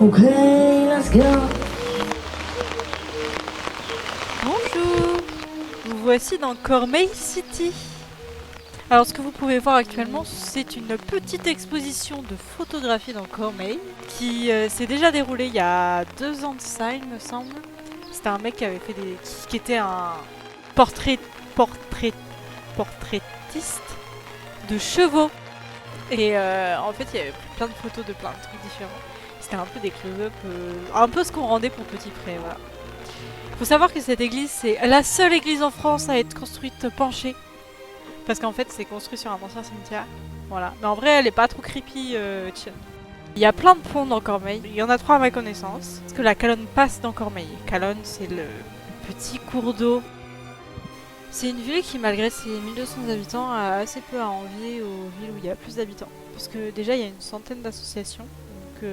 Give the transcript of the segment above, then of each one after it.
Okay, let's go. Bonjour, vous voici dans Cormeil City. Alors ce que vous pouvez voir actuellement, c'est une petite exposition de photographie dans Cormeil qui s'est déjà déroulée il y a 2 ans de ça, il me semble. C'était un mec qui avait fait qui était un portrait, portrait, portraitiste de chevaux. Et en fait, il y avait plein de photos de plein de trucs différents. C'était un peu des close-up, un peu ce qu'on rendait pour Petit Pré, voilà. Faut savoir que cette église, c'est la seule église en France à être construite penchée. Parce qu'en fait, c'est construit sur un ancien cimetière. Voilà. Mais en vrai, elle est pas trop creepy, chill. Il y a plein de ponts dans Cormeil. Il y en a 3 à ma connaissance. Parce que la Calonne passe dans Cormeil. Calonne, c'est le petit cours d'eau. C'est une ville qui, malgré ses 1200 habitants, a assez peu à envier aux villes où il y a plus d'habitants. Parce que déjà, il y a une centaine d'associations. Donc,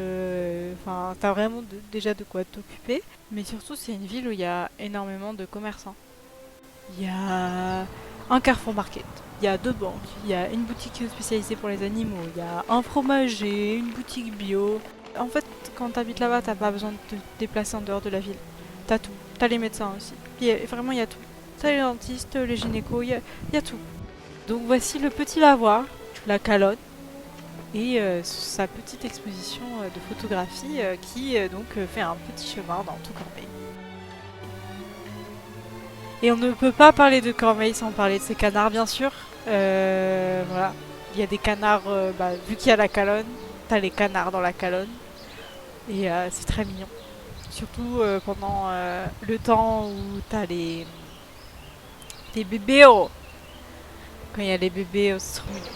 t'as vraiment déjà de quoi t'occuper. Mais surtout, c'est une ville où il y a énormément de commerçants. Il y a un Carrefour Market, il y a 2 banques, il y a une boutique spécialisée pour les animaux, il y a un fromager, une boutique bio. En fait, quand t'habites là-bas, t'as pas besoin de te déplacer en dehors de la ville. T'as tout. T'as les médecins aussi. Vraiment, il y a tout. T'as les dentistes, les gynécos, il y a tout. Donc voici le petit lavoir, la Calonne, et sa petite exposition de photographie qui fait un petit chemin dans tout Corbeil. Et on ne peut pas parler de Cormeil sans parler de ces canards, bien sûr. Voilà. Il y a des canards, vu qu'il y a la Calonne, t'as les canards dans la Calonne. Et c'est très mignon. Surtout pendant le temps où t'as les bébés. Oh. Quand il y a les bébés, oh, c'est trop mignon.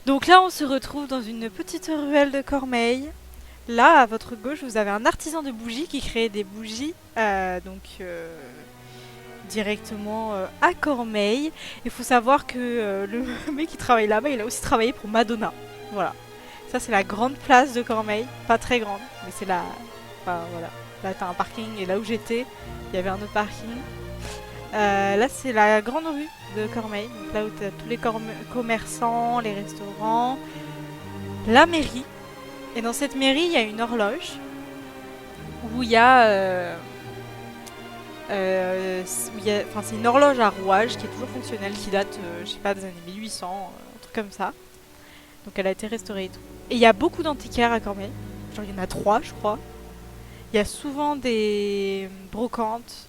Donc là, on se retrouve dans une petite ruelle de Cormeil. Là, à votre gauche, vous avez un artisan de bougies qui crée des bougies, directement à Cormeil. Il faut savoir que le mec qui travaille là-bas, il a aussi travaillé pour Madonna. Voilà. Ça, c'est la grande place de Cormeil. Pas très grande, mais c'est la... Enfin, voilà. Là, t'as un parking, et là où j'étais, il y avait un autre parking. Là, c'est la grande rue de Cormeil. Donc là où t'as tous les commerçants, les restaurants, la mairie. Et dans cette mairie, il y a une horloge où il y a... c'est une horloge à rouage qui est toujours fonctionnelle, qui date, je sais pas, des années 1800, un truc comme ça. Donc elle a été restaurée et tout. Et il y a beaucoup d'antiquaires à Cormeil. Genre il y en a 3, je crois. Il y a souvent des brocantes.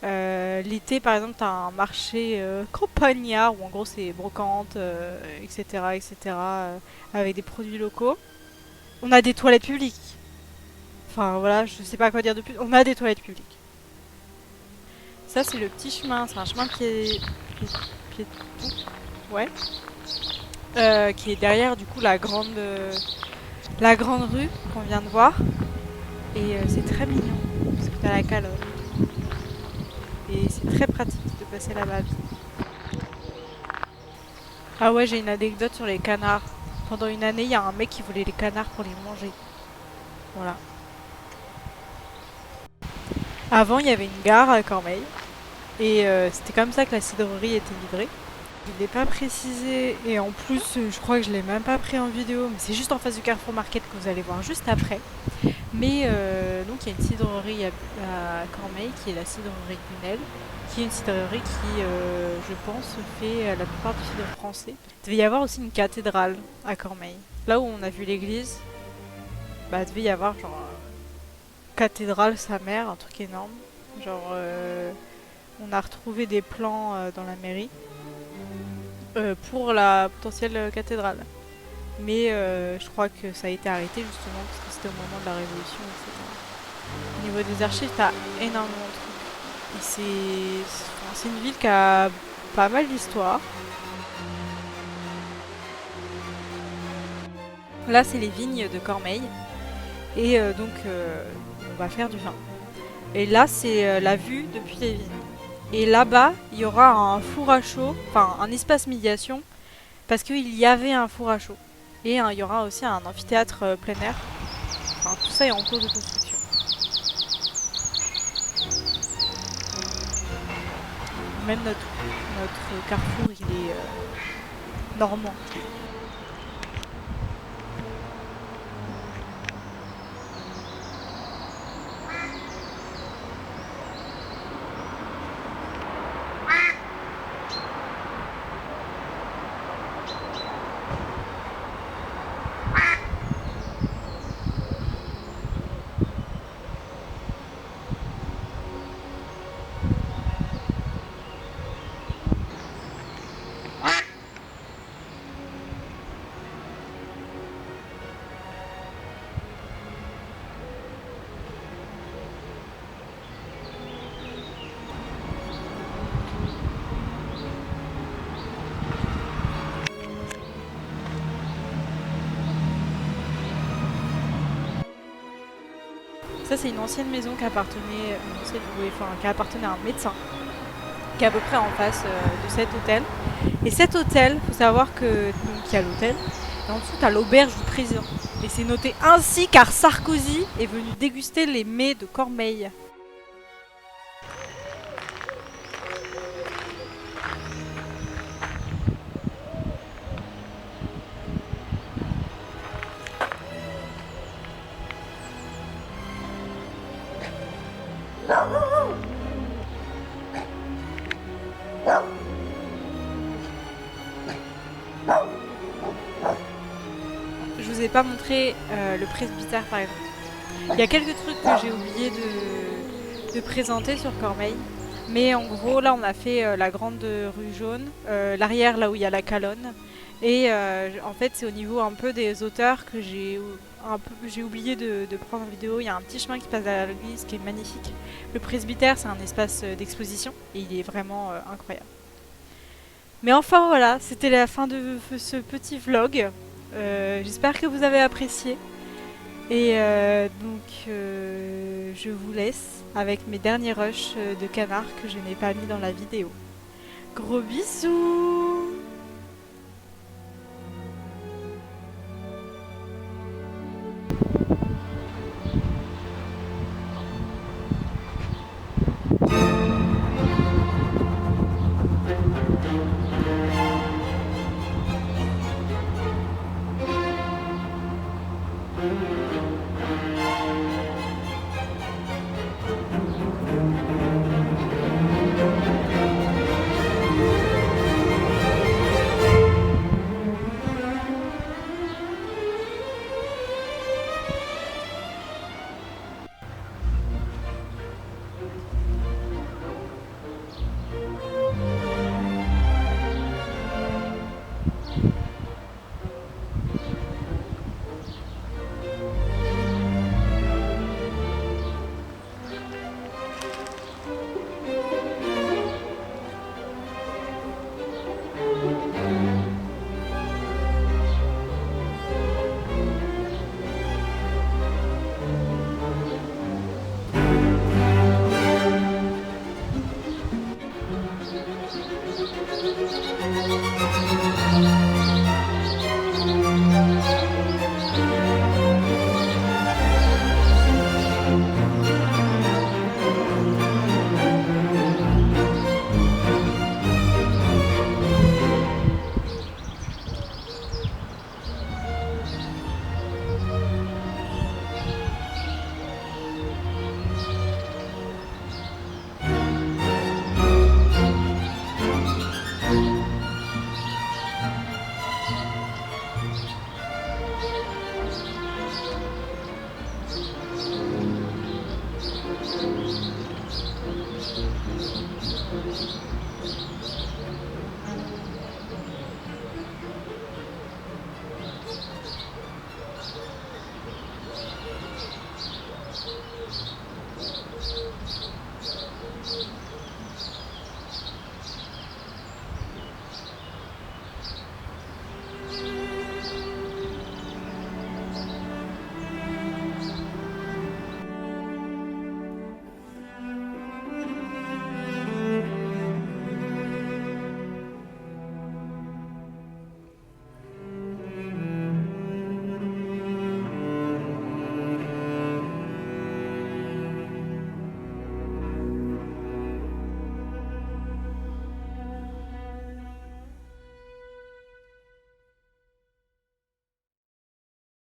L'été, par exemple, t'as un marché campagnard où en gros c'est brocante, etc., avec des produits locaux. On a des toilettes publiques. Enfin voilà, je sais pas quoi dire de plus. On a des toilettes publiques. Ça, c'est le petit chemin. C'est un chemin piéton. Ouais. Qui est derrière, du coup, la grande rue qu'on vient de voir. Et c'est très mignon. Parce que t'as la calotte. Et c'est très pratique de passer là-bas. Ah ouais, j'ai une anecdote sur les canards. Pendant une année, il y a un mec qui voulait les canards pour les manger. Voilà. Avant, il y avait une gare à Cormeil. Et c'était comme ça que la cidrerie était livrée. Il n'est pas précisé et en plus je crois que je l'ai même pas pris en vidéo, mais c'est juste en face du Carrefour Market que vous allez voir juste après. Mais donc il y a une cidrerie à Cormeilles qui est la cidrerie Gunel, qui est une cidrerie qui je pense fait la plupart du cidre français. Il devait y avoir aussi une cathédrale à Cormeilles. Là où on a vu l'église, bah il devait y avoir genre cathédrale sa mère, un truc énorme. Genre on a retrouvé des plans dans la mairie. Pour la potentielle cathédrale. Mais je crois que ça a été arrêté justement parce que c'était au moment de la Révolution, etc. Au niveau des archives, t'as énormément de trucs. Et c'est une ville qui a pas mal d'histoire. Là, c'est les vignes de Cormeilles. Et donc, on va faire du vin. Et là, c'est la vue depuis les vignes. Et là-bas, il y aura un four à chaud, enfin un espace médiation, parce qu'il y avait un four à chaud. Et il y aura aussi un amphithéâtre plein air. Enfin, tout ça est en cours de construction. Même notre carrefour, il est normand. Ça, c'est une ancienne maison qui appartenait, qui appartenait à un médecin, qui est à peu près en face de cet hôtel. Et cet hôtel, faut savoir que donc il y a l'hôtel, et en dessous t'as l'auberge du président. Et c'est noté ainsi car Sarkozy est venu déguster les mets de Cormeilles. Je vous ai pas montré le presbytère par exemple. Il y a quelques trucs que j'ai oublié de présenter sur Cormeilles. Mais en gros, là, on a fait la grande rue jaune, l'arrière, là où il y a la colonne. Et en fait, c'est au niveau un peu des hauteurs que j'ai oublié de prendre en vidéo. Il y a un petit chemin qui passe à l'église qui est magnifique. Le presbytère, c'est un espace d'exposition et il est vraiment incroyable. Mais enfin, voilà, c'était la fin de ce petit vlog. J'espère que vous avez apprécié. Et je vous laisse avec mes derniers rushs de canard que je n'ai pas mis dans la vidéo. Gros bisous!